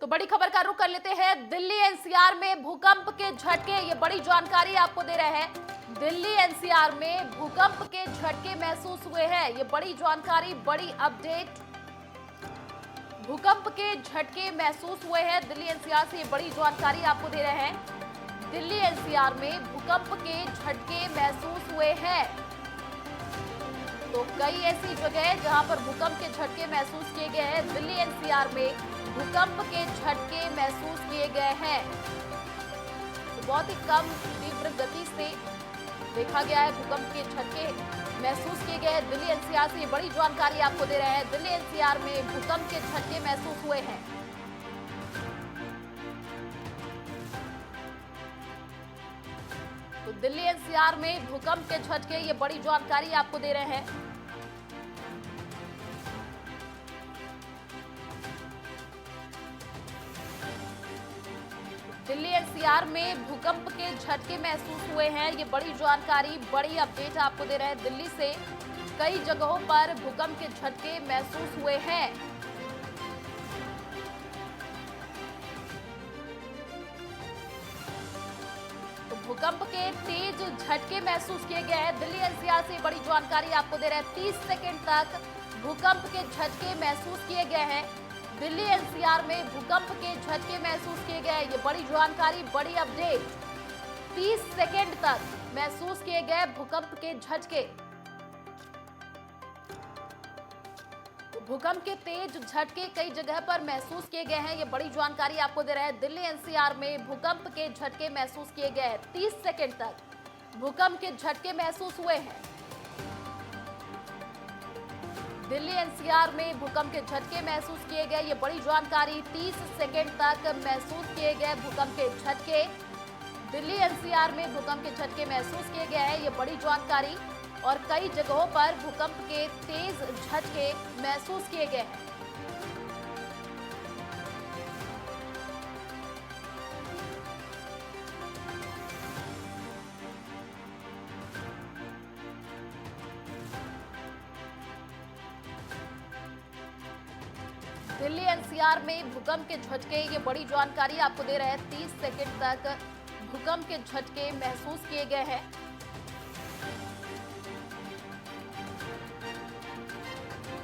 तो बड़ी खबर का रुख कर लेते हैं। दिल्ली एनसीआर में भूकंप के झटके, ये बड़ी जानकारी आपको दे रहे हैं। दिल्ली एनसीआर में भूकंप के झटके महसूस हुए हैं, ये बड़ी जानकारी, बड़ी अपडेट। भूकंप के झटके महसूस हुए हैं दिल्ली एनसीआर से, ये बड़ी जानकारी आपको दे रहे हैं। दिल्ली एनसीआर में भूकंप के झटके महसूस हुए हैं। तो कई ऐसी जगह जहां पर भूकंप के झटके महसूस किए गए हैं। दिल्ली एनसीआर में भूकंप के झटके महसूस किए गए हैं। तो बहुत ही कम तीव्र गति से देखा गया है, भूकंप के झटके महसूस किए गए हैं। दिल्ली एनसीआर से ये बड़ी जानकारी आपको दे रहे हैं। दिल्ली एनसीआर में भूकंप के झटके महसूस हुए हैं। तो दिल्ली एनसीआर में भूकंप के झटके, ये बड़ी जानकारी आपको दे रहे हैं। दिल्ली एनसीआर में भूकंप के झटके महसूस हुए हैं, ये बड़ी जानकारी, बड़ी अपडेट आपको दे रहे हैं। दिल्ली से कई जगहों पर भूकंप के झटके महसूस हुए हैं। तो भूकंप के तेज झटके महसूस किए गए हैं। दिल्ली एनसीआर से बड़ी जानकारी आपको दे रहे हैं। 30 सेकंड तक भूकंप के झटके महसूस किए गए हैं। दिल्ली एनसीआर में भूकंप के झटके महसूस किए गए, ये बड़ी जानकारी, बड़ी अपडेट। 30 सेकंड तक महसूस किए गए भूकंप के झटके। भूकंप के तेज झटके कई जगह पर महसूस किए गए हैं, ये बड़ी जानकारी आपको दे रहे हैं। दिल्ली एनसीआर में भूकंप के झटके महसूस किए गए हैं। 30 सेकंड तक भूकंप के झटके महसूस हुए हैं। दिल्ली एनसीआर में भूकंप के झटके महसूस किए गए, ये बड़ी जानकारी। 30 सेकंड तक महसूस किए गए भूकंप के झटके। दिल्ली एनसीआर में भूकंप के झटके महसूस किए गए हैं, ये बड़ी जानकारी। और कई जगहों पर भूकंप के तेज झटके महसूस किए गए हैं। दिल्ली एनसीआर में भूकंप के झटके, ये बड़ी जानकारी आपको दे रहे हैं। 30 सेकंड तक भूकंप के झटके महसूस किए गए हैं।